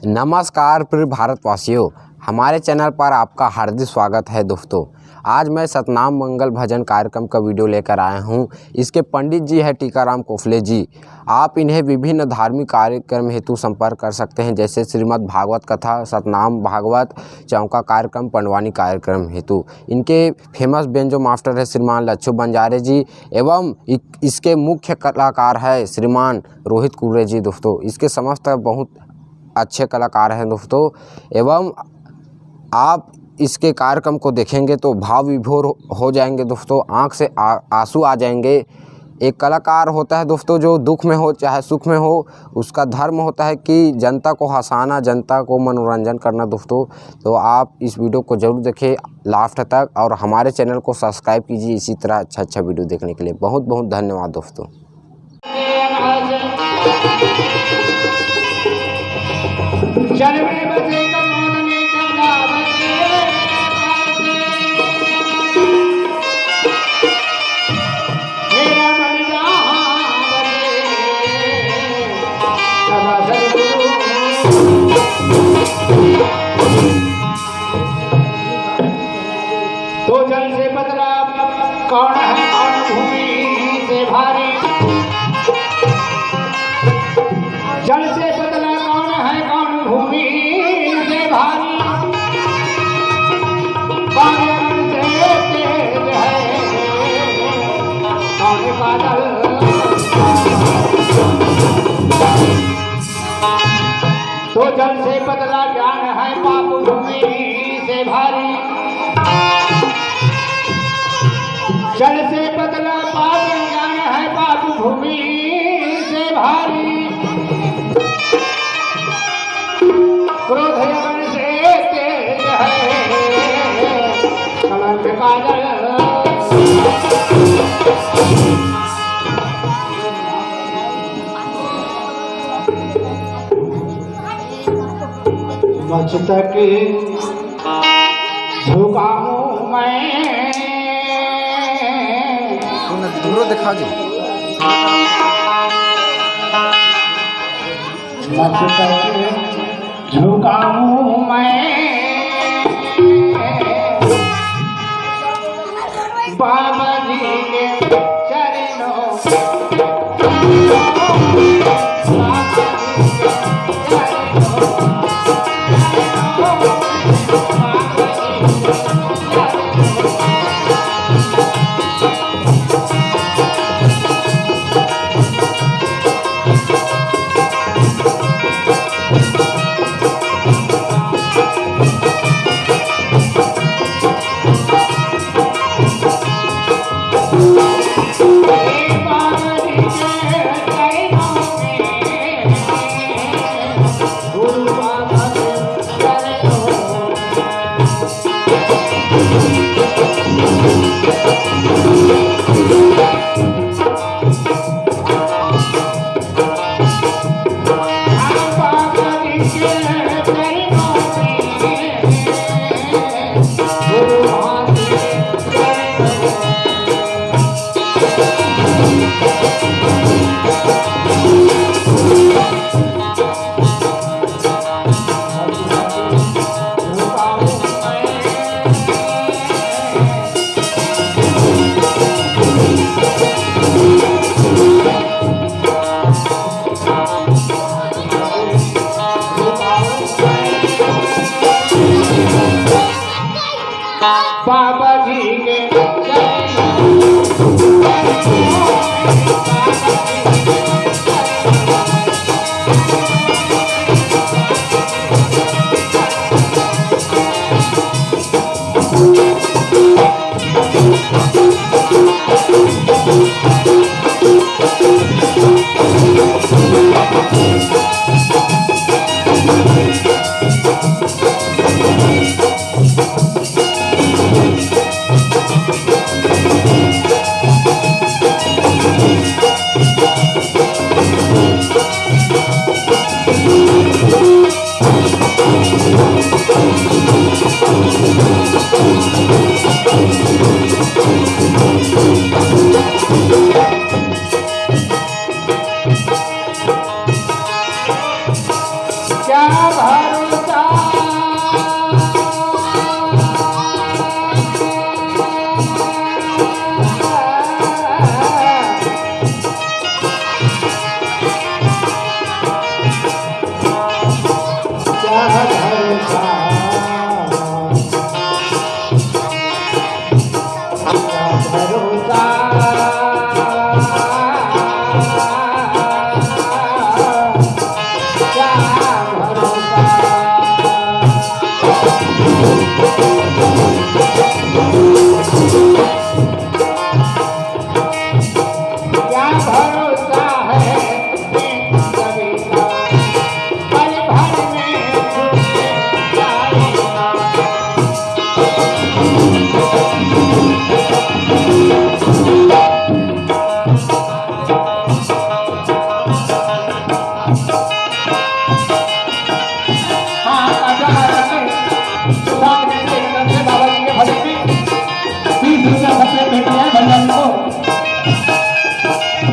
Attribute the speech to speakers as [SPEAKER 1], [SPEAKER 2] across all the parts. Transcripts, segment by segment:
[SPEAKER 1] नमस्कार प्रिय भारतवासियों, हमारे चैनल पर आपका हार्दिक स्वागत है। दोस्तों, आज मैं सतनाम मंगल भजन कार्यक्रम का वीडियो लेकर आया हूं। इसके पंडित जी है टीकाराम कोफले जी। आप इन्हें विभिन्न धार्मिक कार्यक्रम हेतु संपर्क कर सकते हैं, जैसे श्रीमद् भागवत कथा, सतनाम भागवत, चौका कार्यक्रम, पंडवानी कार्यक्रम हेतु। इनके फेमस बेंजो मास्टर है श्रीमान लच्छू बंजारे जी एवं इसके मुख्य कलाकार है श्रीमान रोहित कुर्रे जी। दोस्तों, इसके समस्त बहुत अच्छे कलाकार हैं दोस्तों, एवं आप इसके कार्यक्रम को देखेंगे तो भाव विभोर हो जाएंगे दोस्तों, आंख से आंसू आ जाएंगे। एक कलाकार होता है दोस्तों जो दुख में हो चाहे सुख में हो, उसका धर्म होता है कि जनता को हंसाना, जनता को मनोरंजन करना दोस्तों। तो आप इस वीडियो को जरूर देखें लास्ट तक और हमारे चैनल को सब्सक्राइब कीजिए इसी तरह अच्छा वीडियो देखने के लिए। बहुत बहुत धन्यवाद दोस्तों।
[SPEAKER 2] तो जल से बदला कौन है, कौन भूमि से भारी। जल से बदला कौन है, कौन भूमि से भारी। बादल से तेज है, कौन बादल। तो जल से बदला ज्ञान है, पाप भूमि से भारी। जल से बदला पाप ज्ञान है, पाप भूमि से भारी। क्रोध यवन से तेज है, कलंक काजल। मस्तक झुकाऊं मैं,
[SPEAKER 1] दूर दिखा जी।
[SPEAKER 2] मस्तक झुकाऊं मैं, बाबा जी के चरणों। क्या भरोसा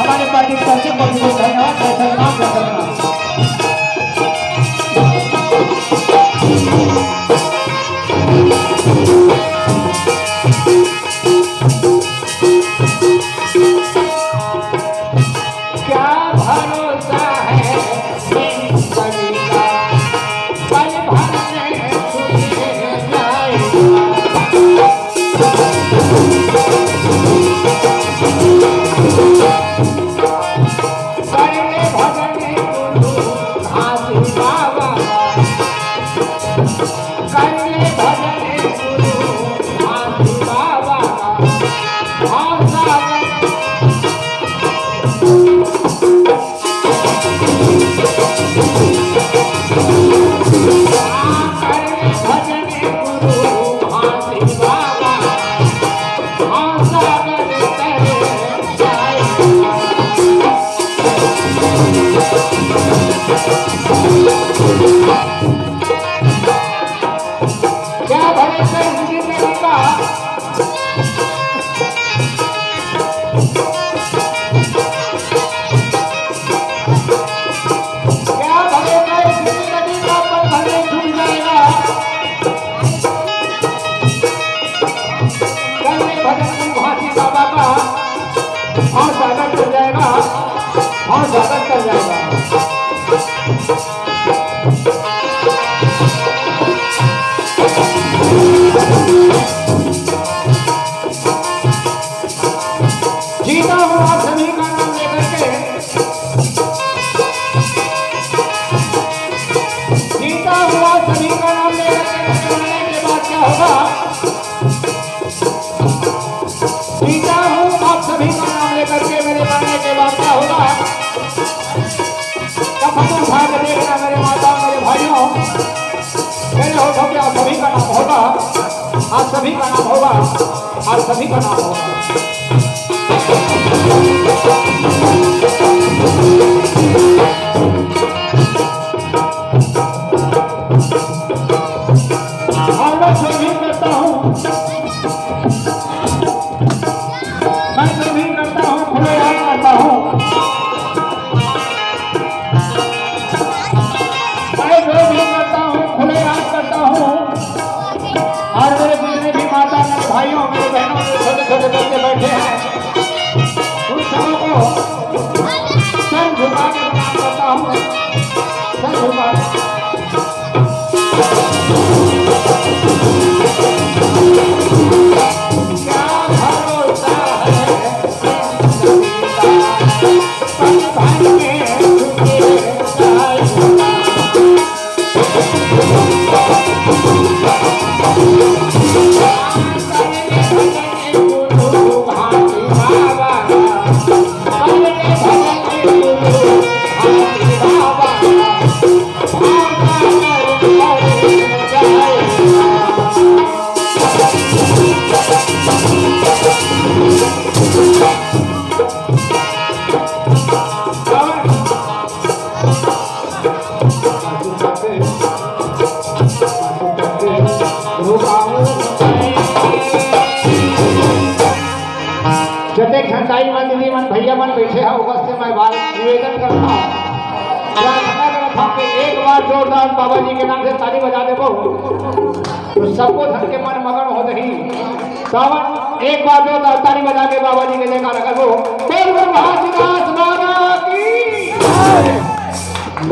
[SPEAKER 2] हमारे पार्टी की तरफ से बहुत बहुत धन्यवाद। क्या भरोसा है इन सभी का, पल भर में छूट जाएगा। करने भजने गुरु घासी बाबा, करने भजने गुरु घासी बाबा, क्या भरोसा जिंदगी का, क्या भरोसा जिंदगी का, पल भर में छूट जाएगा। करने भजन घासी बाबा का और स्वागत कर जाएगा, और स्वागत कर जाएगा। जीता हूँ आप सभी का नाम लेकर के, जीता हूँ आप सभी का नाम लेकर के, मरने के बाद क्या होगा। जीता हूँ आप सभी का नाम लेकर के, मेरे मरने के बाद क्या होगा। कफन उठा के देखना मेरे माता मेरे भाइयों, मेरे होठों पे आप सभी का नाम होगा, आप सभी का नाम होगा, आप सभी का नाम होगा। और मैं सभी करता हूँ, मैं सभी करता हूँ, खुले हाथ करता हूँ। मैं जो भी करता हूँ खुले हाथ करता हूँ। और मेरे जितने भी माता मेरे भाइयों मेरे बहनों मेरे छोटे छोटे बच्चे बैठे हैं, बार जोरदार बाबा जी के नाम से ताली बजा दे तो सबको धन के मन मगन हो रही सावन एक बार जोरदार ताली बजा के बाबा जी के जयकार करो बोल महाशिवदास बाबा की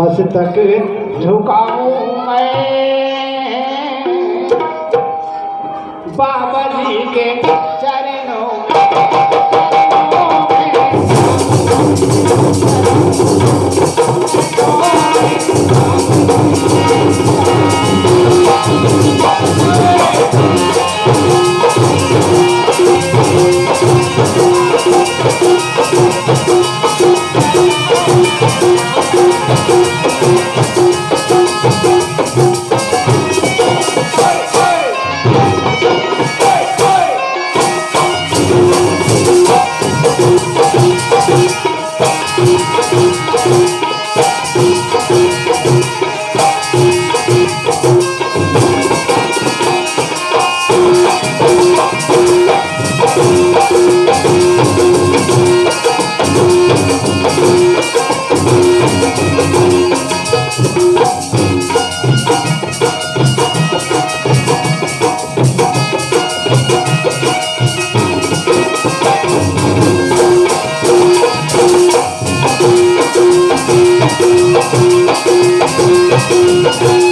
[SPEAKER 2] मस्तक झुकाऊं मैं बाबा जी के चरणों
[SPEAKER 3] Thank you.